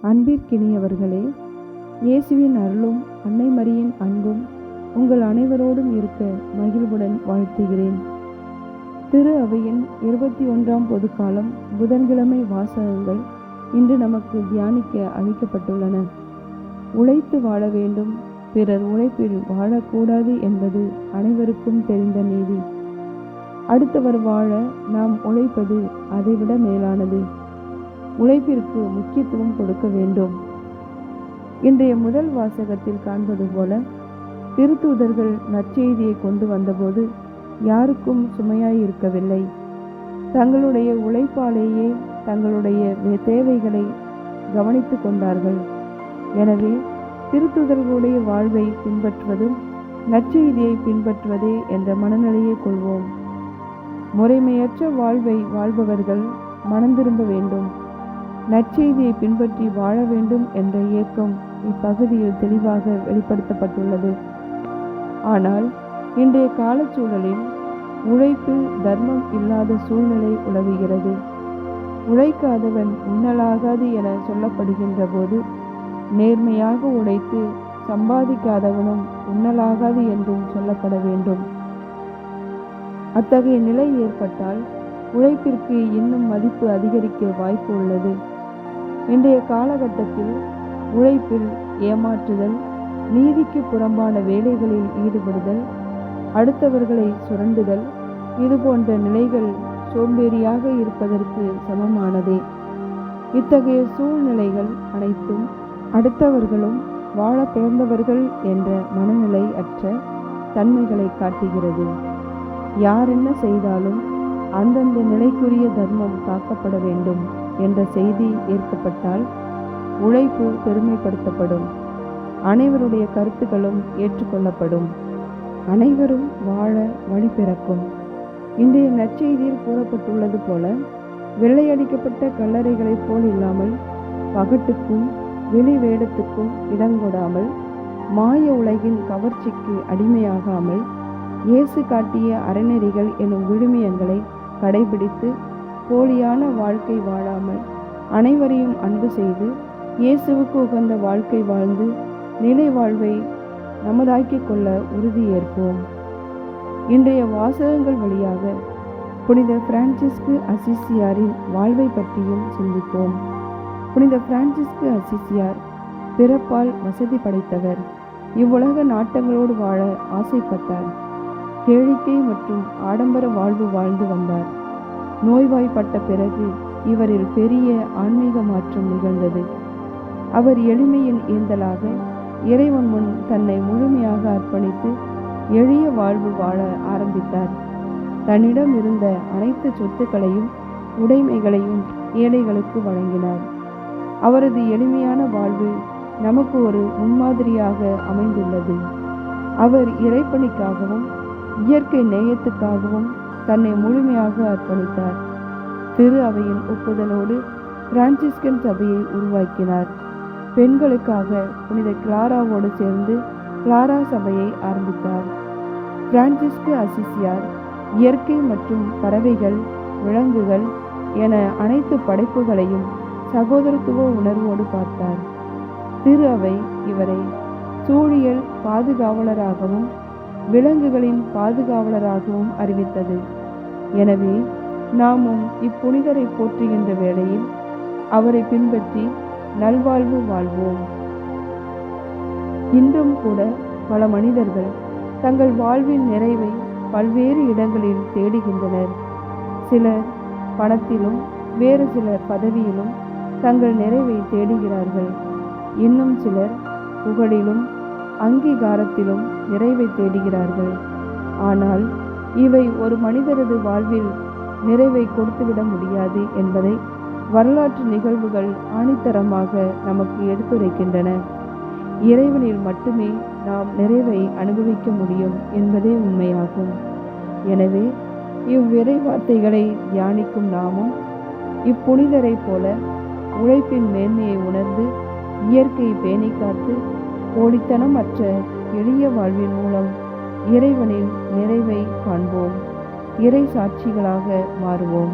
அன்பிற்கினியவர்களே, இயேசுவின் அருளும் அன்னை மரியின் அன்பும் உங்கள் அனைவரோடும் இருக்க மகிழ்வுடன் வாழ்த்துகிறேன். திரு அவையின் 21ஆம் பொதுக்காலம் புதன்கிழமை வாசகங்கள் இன்று நமக்கு தியானிக்க அளிக்கப்பட்டுள்ளன. உழைத்து வாழ வேண்டும், பிறர் உழைப்பில் வாழக்கூடாது என்பது அனைவருக்கும் தெரிந்த நீதி. அடுத்தவர் வாழ நாம் உழைப்பது அதைவிட மேலானது. உழைப்பிற்கு முக்கியத்துவம் கொடுக்க வேண்டும். இன்றைய முதல் வாசகத்தில் காண்பது போல திருத்தூதர்கள் நற்செய்தியை கொண்டு வந்தபோது யாருக்கும் சுமையாய் இருக்கவில்லை. தங்களுடைய உழைப்பாலேயே தங்களுடைய தேவைகளை கவனித்து கொண்டார்கள். எனவே திருத்தூதர்களுடைய வாழ்வை பின்பற்றுவதும் நற்செய்தியை பின்பற்றுவதே என்ற மனநிலையை கொள்வோம். முறைமையற்ற வாழ்வை வாழ்பவர்கள் மனம் திரும்ப வேண்டும். நற்செய்தியை பின்பற்றி வாழ வேண்டும் என்ற இயக்கம் இப்பகுதியில் தெளிவாக வெளிப்படுத்தப்பட்டுள்ளது. ஆனால் இன்றைய காலச்சூழலில் உழைப்பில் தர்மம் இல்லாத சூழ்நிலை உலவுகிறது. உழைக்காதவன் உண்ணலாகாது என சொல்லப்படுகின்ற போது நேர்மையாக உழைத்து சம்பாதிக்காதவனும் உண்ணலாகாது என்றும் சொல்லப்பட வேண்டும். அத்தகைய நிலை ஏற்பட்டால் உழைப்பிற்கு இன்னும் மதிப்பு அதிகரிக்க வாய்ப்பு உள்ளது. இன்றைய காலகட்டத்தில் உழைப்பில் ஏமாற்றுதல், நீதிக்கு புறம்பான வேலைகளில் ஈடுபடுதல், அடுத்தவர்களை சுரண்டுதல், இது போன்ற நிலைகள் சோம்பேறியாக இருப்பதற்கு சமமானதே. இத்தகைய சூழ்நிலைகள் அனைத்தும் அடுத்தவர்களும் வாழ பிறந்தவர்கள் என்ற மனநிலை அற்ற தன்மைகளை காட்டுகிறது. யார் என்ன செய்தாலும் அந்தந்த நிலைக்குரிய தர்மம் காக்கப்பட வேண்டும் என்ற செய்தி ஏற்கப்பட்டால் உழைப்பு பெருமைப்படுத்தப்படும். அனைவருடைய கருத்துக்களும் ஏற்றுக்கொள்ளப்படும். அனைவரும் வாழ வழி பிறக்கும். இன்றைய நற்செய்தியில் கூறப்பட்டுள்ளது போல வெள்ளையடிக்கப்பட்ட கல்லறைகளைப் போல் இல்லாமல், பகட்டுக்கும் வெளி வேடத்துக்கும் இடங்கொடாமல், மாய உலகின் கவர்ச்சிக்கு அடிமையாகாமல், இயேசு காட்டிய அறநெறிகள் எனும் விழுமியங்களை கடைபிடித்து போலியான வாழ்க்கை வாழாமல் அனைவரையும் அன்பு செய்து இயேசுவுக்கு உகந்த வாழ்க்கை வாழ்ந்து நிலை வாழ்வை நமதாக்கிக் கொள்ள உறுதியேற்போம். இன்றைய வாசகங்கள் வழியாக புனித பிரான்சிஸ்கு அசிசியாரின் வாழ்வை பற்றியும் சிந்திப்போம். புனித பிரான்சிஸ்கு அசிசியார் பிறப்பால் வசதி படைத்தவர். இவ்வுலக நாட்டங்களோடு வாழ ஆசைப்பட்டார். கேளிக்கை மற்றும் ஆடம்பர வாழ்வு வாழ்ந்து வந்தார். நோய்வாய்ப்பட்ட பிறகு இவரில் பெரிய ஆன்மீக மாற்றம் நிகழ்ந்தது. அவர் எளிமையின் ஏந்தலாக இறைவன் முன் தன்னை முழுமையாக அர்ப்பணித்து எளிய வாழ்வு வாழ ஆரம்பித்தார். தன்னிடம் இருந்த அனைத்து சொத்துக்களையும் உடைமைகளையும் ஏழைகளுக்கு வழங்கினார். அவரது எளிமையான வாழ்வு நமக்கு ஒரு முன்மாதிரியாக அமைந்துள்ளது. அவர் இறைப்பணிக்காகவும் இயற்கை நேயத்துக்காகவும் தன்னை முழுமையாக அர்ப்பணித்தார். திரு அவையின் ஒப்புதலோடு பிரான்சிஸ்கன் சபையை உருவாக்கினார். பெண்களுக்காக புனித கிளாராவோடு சேர்ந்து கிளாரா சபையை ஆரம்பித்தார். பிரான்சிஸ்கு அசிசியார் இயற்கை மற்றும் பறவைகள், விலங்குகள் என அனைத்து படைப்புகளையும் சகோதரத்துவ உணர்வோடு பார்த்தார். திரு அவை இவரை சூழியல் பாதுகாவலராகவும் விலங்குகளின் பாதுகாவலராகவும் அறிவித்தது. எனவே நாமும் இப்புனிதரை போற்றுகின்ற வேளையில் அவரை பின்பற்றி நல்வாழ்வு வாழ்வோம். இன்றும் கூட பல மனிதர்கள் தங்கள் வாழ்வின் நிறைவை பல்வேறு இடங்களில் தேடுகின்றனர். சிலர் பணத்திலும் வேறு சிலர் பதவியிலும் தங்கள் நிறைவை தேடுகிறார்கள். இன்னும் சிலர் புகழிலும் அங்கீகாரத்திலும் நிறைவை தேடுகிறார்கள். ஆனால் இவை ஒரு மனிதரது வாழ்வில் நிறைவை கொடுத்துவிட முடியாது என்பதை வரலாற்று நிகழ்வுகள் ஆணித்தரமாக நமக்கு எடுத்துரைக்கின்றன. இறைவனில் மட்டுமே நாம் நிறைவை அனுபவிக்க முடியும் என்பதே உண்மையாகும். எனவே இவ்விறை வார்த்தைகளை தியானிக்கும் நாமும் இப்புனிதரை போல உழைப்பின் மேன்மையை உணர்ந்து இயற்கை பேணி காத்து போலித்தனமற்ற எளிய வாழ்வின் மூலம் இறைவனின் நிறைவை காண்போம். இறை சாட்சிகளாக மாறுவோம்.